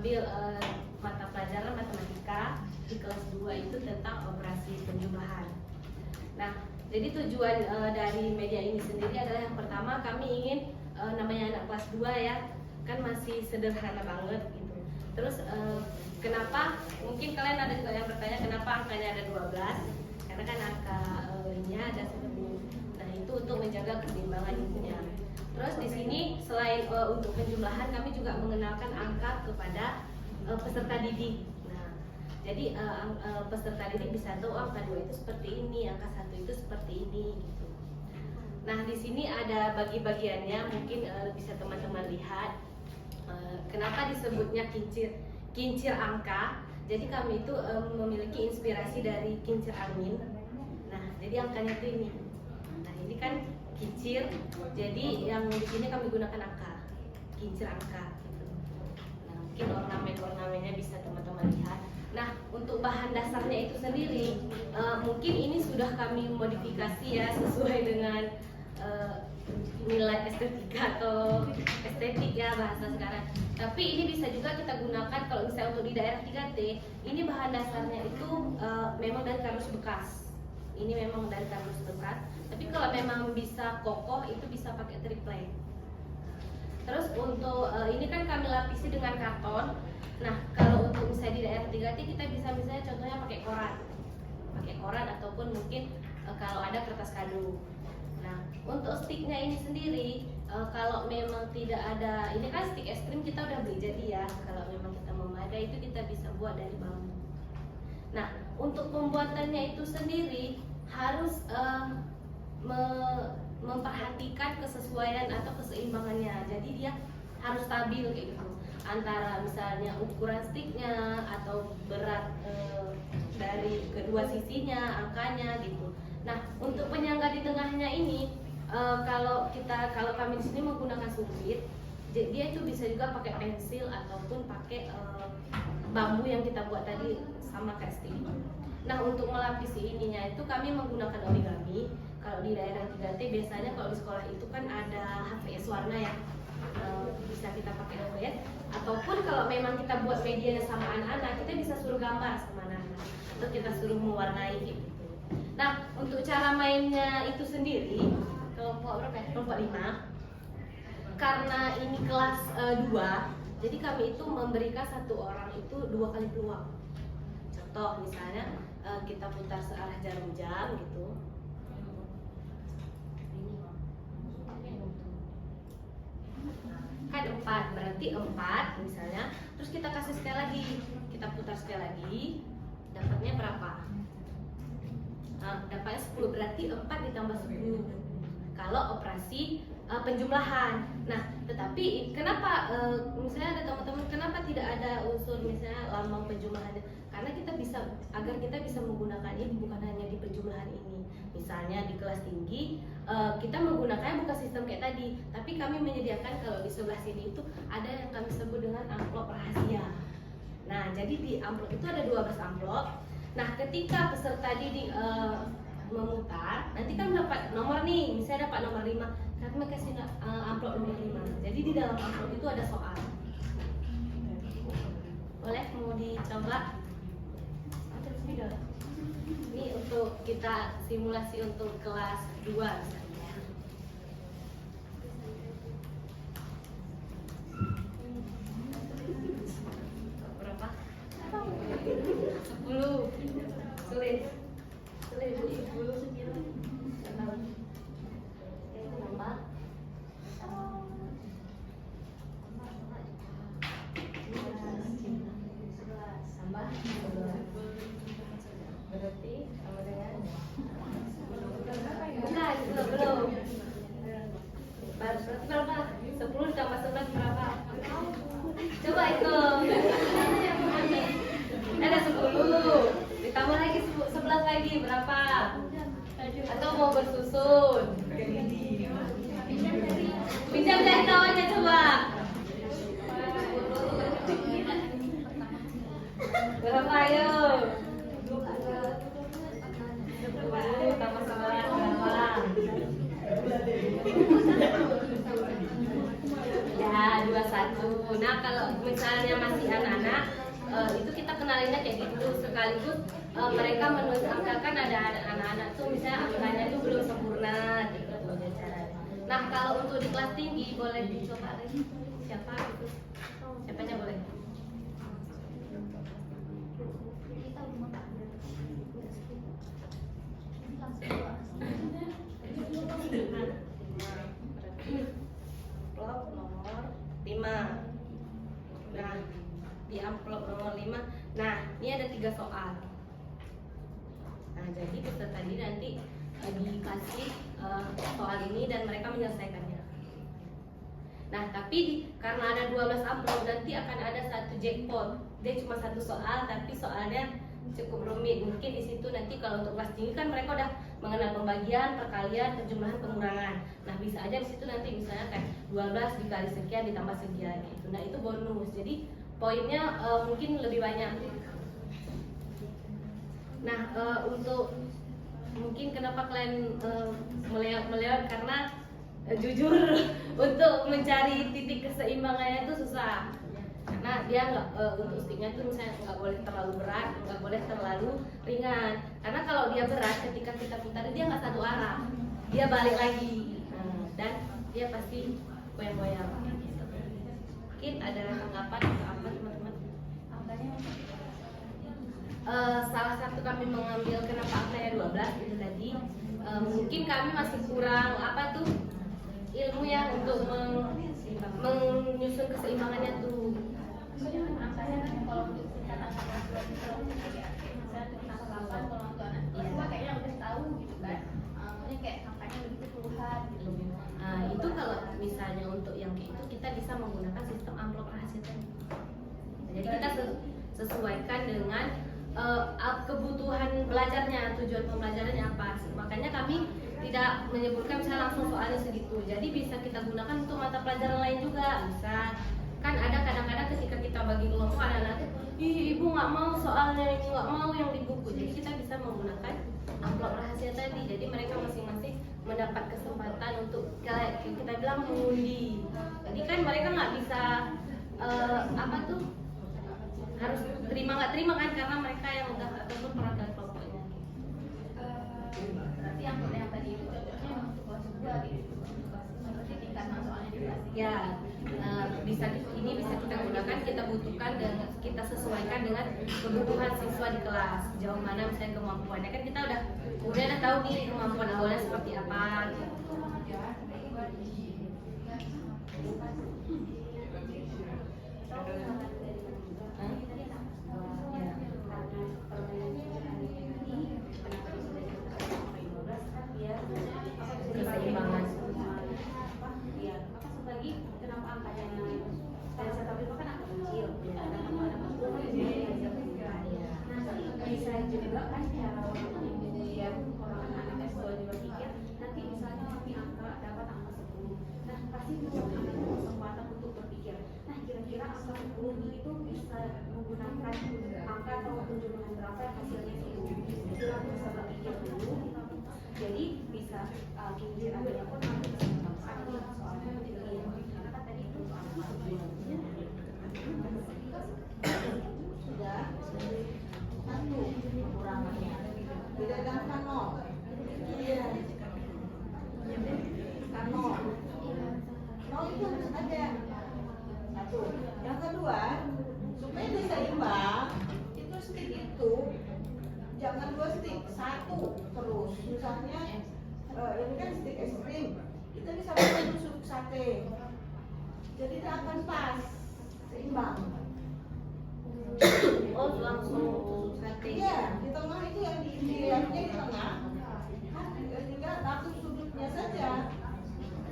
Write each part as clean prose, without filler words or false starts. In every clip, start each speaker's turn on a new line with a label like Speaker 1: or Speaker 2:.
Speaker 1: mengambil mata pelajaran matematika di kelas 2 itu tentang operasi penjumlahan. Nah, jadi tujuan dari media ini sendiri adalah yang pertama kami ingin namanya anak kelas 2 ya, kan masih sederhana banget gitu. Terus kenapa, mungkin kalian ada juga yang bertanya kenapa angkanya ada 12, karena kan angka nya ada 10. Nah, itu untuk menjaga keseimbangan ilmunya. Terus di sini selain untuk penjumlahan, kami juga mengenalkan angka kepada peserta didik. Nah, jadi peserta didik bisa tahu angka 2 itu seperti ini, angka 1 itu seperti ini gitu. Nah, di sini ada bagi-bagiannya, mungkin bisa teman-teman lihat. Kenapa disebutnya kincir angka? Jadi kami itu memiliki inspirasi dari kincir angin. Nah, jadi angkanya itu ini. Nah, ini kan kincir. Jadi yang di sini kami gunakan angka, kincir angka. Gitu. Nah, mungkin ornamen-ornamennya bisa teman-teman lihat. Nah, untuk bahan dasarnya itu sendiri, mungkin ini sudah kami modifikasi ya sesuai dengan nilai estetika atau estetik ya bahasa sekarang. Tapi ini bisa juga kita gunakan kalau misalnya untuk di daerah 3T, ini bahan dasarnya itu memang dari kardus bekas. Ini memang dari kardus bekas. Tapi kalau memang bisa kokoh itu bisa pakai triplek. Terus untuk ini kan kami lapisi dengan karton. Nah, kalau untuk misalnya di daerah 3T kita bisa misalnya contohnya pakai koran ataupun mungkin kalau ada kertas kado. Nah, untuk sticknya ini sendiri, kalau memang tidak ada, ini kan stick es krim kita udah beli jadi ya. Kalau memang kita memadai itu kita bisa buat dari bambu. Nah, untuk pembuatannya itu sendiri harus memperhatikan kesesuaian atau keseimbangannya. Jadi dia harus stabil kayak gitu. Antara misalnya ukuran sticknya atau berat dari kedua sisinya, angkanya gitu. Nah, untuk penyangga di tengahnya ini, kalau kami di sini menggunakan sumpit, dia itu bisa juga pakai pensil ataupun pakai bambu yang kita buat tadi sama kayak stick. Nah, untuk melapisi ininya itu kami menggunakan origami. Kalau di daerah 3T biasanya kalau di sekolah itu kan ada HVS warna ya, bisa kita pakai HVS. Ataupun kalau memang kita buat medianya sama anak-anak, kita bisa suruh gambar sama anak-anak atau kita suruh mewarnai gitu. Nah, untuk cara mainnya itu sendiri, kelompok berapa ya? Kelompok 5. Karena ini kelas 2, jadi kami itu memberikan satu orang itu 2 kali peluang. Contoh misalnya kita putar searah jarum jam gitu. Kan 4, berarti 4 misalnya. Terus kita kasih sekali lagi, kita putar sekali lagi, dapatnya berapa? Dapatnya 10, berarti 4 ditambah 10 kalau operasi penjumlahan. Nah, tetapi kenapa misalnya ada teman-teman kenapa tidak ada unsur misalnya lambang penjumlahan? Karena kita bisa, agar kita bisa menggunakan ini bukan hanya di penjumlahan ini. Misalnya di kelas tinggi kita menggunakannya bukan sistem kayak tadi, tapi kami menyediakan kalau di sebelah sini itu ada yang kami sebut dengan amplop rahasia. Nah, jadi di amplop itu ada 12 amplop. Nah, ketika peserta didik memutar, nanti kan dapat nomor nih, misalnya dapat nomor 5, kami kasih amplop nomor 5. Jadi di dalam amplop itu ada soal. Boleh mau dicoba? Ini untuk kita simulasi untuk kelas 2 misalnya. Berapa? 10. Sulit. 10. Tambah. Berarti sama dengan bukan, belum. Berarti berapa? 10 tambah 11 berapa? Coba hitung. Ada 10 ditambah lagi 11 lagi berapa? Atau mau bersusun? Pinjam dari kawannya coba. Berapa ayo? 10 tambah 11 berapa? Ya, 21. Nah, kalau misalnya masih anak itu kita kenalinnya kayak gitu, sekaligus mereka menulis angka. Kan ada anak-anak tuh misalnya angkanya itu belum sempurna gitu caranya. Nah kalau untuk di kelas tinggi boleh dicoba lagi, siapa itu, siapanya boleh. Amplop nomor 5. Nah, di amplop nomor 5, nah ini ada 3 soal. Nah, jadi peserta tadi nanti dikasih soal ini dan mereka menyelesaikannya. Nah, tapi karena ada 12 amplop, nanti akan ada satu jackpot. Dia cuma satu soal, tapi soalnya cukup rumit. Mungkin di situ nanti kalau untuk kelas tinggi kan mereka udah mengenal pembagian, perkalian, penjumlahan, pengurangan. Nah, bisa aja di situ nanti misalnya kayak 12 dikali sekian ditambah sekian gitu. Nah, itu bonus. Jadi poinnya mungkin lebih banyak. Nah, untuk mungkin kenapa kalian melewat karena jujur untuk mencari titik keseimbangannya itu susah. Karena dia untuk sticknya tuh misalnya nggak boleh terlalu berat, nggak boleh terlalu ringan. Karena kalau dia berat, ketika kita putar dia nggak satu arah, dia balik lagi, dan dia pasti goyang-goyang. Mungkin ada tanggapan atau apa teman-teman? Salah satu kami mengambil kenapa angkanya 12 itu tadi, mungkin kami masih kurang apa tuh ilmu ya untuk menyusun keseimbangannya tuh.
Speaker 2: Angkanya kan kalau untuk tingkatan saya angka 8 kalau untuk anak kelas kayaknya udah tahu gitu kan. Maksudnya kayak angkanya begitu puluhan gitu.
Speaker 1: Nah, itu kalau misalnya untuk yang kayak itu kita bisa menggunakan sistem amplop rahasia tadi. Jadi kita sesuaikan dengan kebutuhan belajarnya, tujuan pembelajarannya apa. Makanya kami tidak menyebutkan misalnya langsung soalnya segitu. Jadi bisa kita gunakan untuk mata pelajaran lain juga. Bisa kan ada kadang-kadang ketika kita bagi kelompok anak-anak, ibu nggak mau soalnya ini, nggak mau yang di buku. Jadi kita bisa menggunakan amplop rahasia tadi. Jadi mereka masing-masing mendapat kesempatan untuk kayak kita bilang mengundi. Jadi kan mereka nggak bisa apa tuh harus terima nggak terima kan, karena mereka yang udah ataupun perwakilan kelompoknya.
Speaker 2: Berarti amplop yang tadi itu cocoknya untuk kelas 2 gitu. Seperti tingkat soalnya di kelas.
Speaker 1: Ya, bisa ini bisa kita gunakan, kita butuhkan dan kita sesuaikan dengan kebutuhan siswa di kelas. Jauh mana misalnya kemampuannya, kan kita udah tahu nih kemampuan awalnya seperti apa gitu. Keseimbangan.
Speaker 3: Lagi kenapa angkanya dari satu itu kan angka kecil, nah bisa juga kan cara kemudian orang anak S2 juga pikir nanti misalnya kami dapat angka 10, nah pasti punya kesempatan untuk berpikir, nah kira-kira angka 10 itu bisa menggunakan angka atau penjumlahan berapa yang hasilnya 10, itu aku bisa berpikir dulu, jadi bisa kincir adanya pun aku bisa menemukan soalnya karena kan tadi itu soal
Speaker 4: sudah satu pengurangannya tidak ada kano, iya kano itu harus ada satu. Yang kedua, supaya bisa imbang itu stick itu jangan 2 stick, 1 terus. Misalnya ini kan stick es krim, kita bisa pakai tusuk sate, jadi tidak akan pas seimbang.
Speaker 1: Oh, langsung tusuk sate.
Speaker 4: Iya, di tengah itu yang dilihatnya di tengah, tinggal satu sudutnya saja.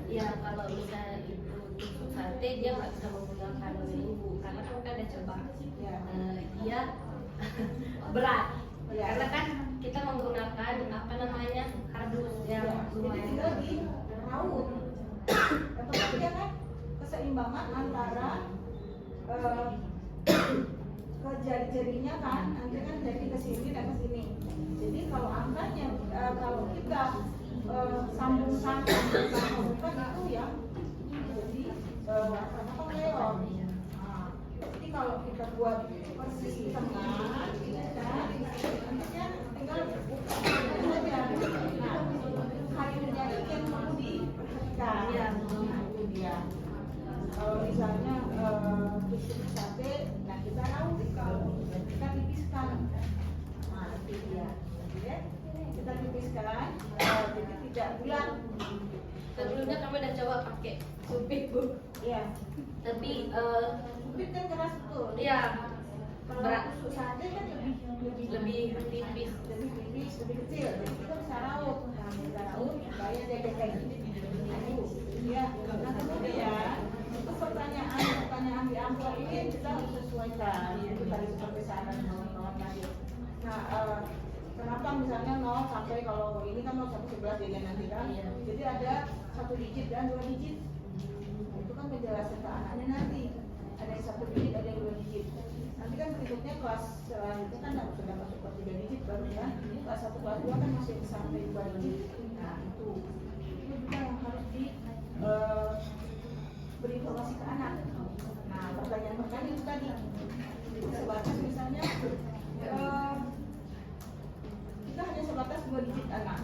Speaker 1: Ya, kalau misalnya itu tusuk sate dia nggak bisa menggunakan bumbu karena kan ada coba.
Speaker 4: Ya.
Speaker 1: Dia berat.
Speaker 4: Ya.
Speaker 1: Karena kan kita menggunakan apa namanya kardus yang
Speaker 4: Jadi
Speaker 1: lumayan.
Speaker 4: tinggal di raut. Yang penting dia kan keseimbangan antara ke jari-jarinya kan, nanti kan jadi ke sini dan ke sini. Jadi kalau angkanya kalau kita sambungkan itu ya jadi apa leon. Nah, jadi kalau kita buat persis di tengah, ini kan, nanti kan tinggal buka saja. Nah, kayunya itu yang perlu diperhatikan.
Speaker 1: Iya.
Speaker 4: Nah, itu dia. Kalau misalnya tusuk sate, nah kita tahu kita tipiskan. Nah, itu dia. Oke? Kita tipiskan, jadi tidak bulat.
Speaker 1: Sebelumnya kami udah coba pakai supit Bu,
Speaker 4: Iya.
Speaker 1: tapi
Speaker 4: Supit kan keras betul.
Speaker 1: ya
Speaker 4: Kalau
Speaker 1: berat,
Speaker 4: tusuk sate kan
Speaker 1: lebih tipis.
Speaker 4: lebih tipis, lebih kecil. Jadi kita bisa raut. Nah, bisa raut, supaya dia kayak gini. Ya, nah kemudian untuk pertanyaan di amplop ini kita harus sesuaikan. Itu tadi seperti saran kawan-kawan tadi. Nah, kenapa misalnya 0 sampai kalau ini kan 0 sampai 11 jadi nanti kan?
Speaker 1: Iya.
Speaker 4: Jadi ada 1 digit dan 2 digit. Nah, itu kan penjelasan ke anaknya nanti. Ada yang 1 digit, ada yang 2 digit. Nanti kan berikutnya kelas selanjutnya kan harus sudah masuk ke 3 digit baru ya. Kelas 1, kelas 2 kan masih sampai 2 digit. Nah, itu juga yang harus berinformasi ke anak. Nah, pertanyaan itu tadi sebatas misalnya kita hanya sebatas 2 digit anak.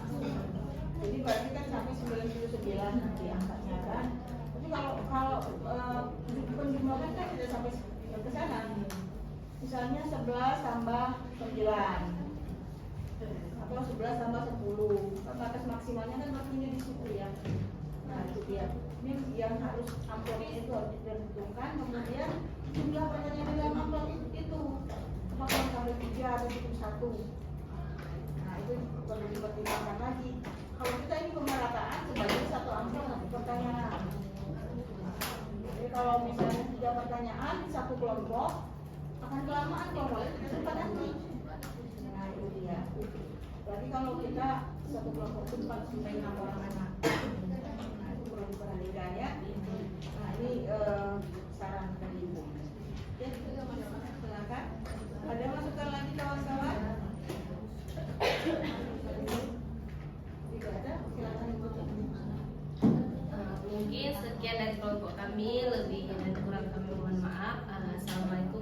Speaker 4: Jadi berarti kan sampai 99 nanti angkanya kan. Tapi kalau penjumlahan kan tidak sampai ke sana. Misalnya 11 tambah 9 atau 11 tambah 10. Batas maksimalnya kan maksudnya di situ ya. Nah, itu dia. Ini yang harus amplopnya itu harus ditentukan. Kemudian jumlah pertanyaan di dalam amplop itu apakah sampai 3 atau cukup 1. Nah, itu perlu dipertimbangkan lagi. Kalau kita ini pemerataan sebagai 1 amplop 1 pertanyaan. Jadi kalau misalnya 3 pertanyaan di 1 kelompok akan kelamaan kelompoknya tidak sempat nanti. Nah, itu dia. Berarti kalau kita 1 kelompok itu 4 sampai 6 orang anak. Nah, itu perlu diperhatikan ya. Nah, ini saran dari Ibu. Ya, silakan. Ada masukan lagi kawan-kawan? Tidak ada, silakan Ibu.
Speaker 1: Mungkin sekian dari kelompok kami, lebih dan kurang kami mohon maaf. Assalamualaikum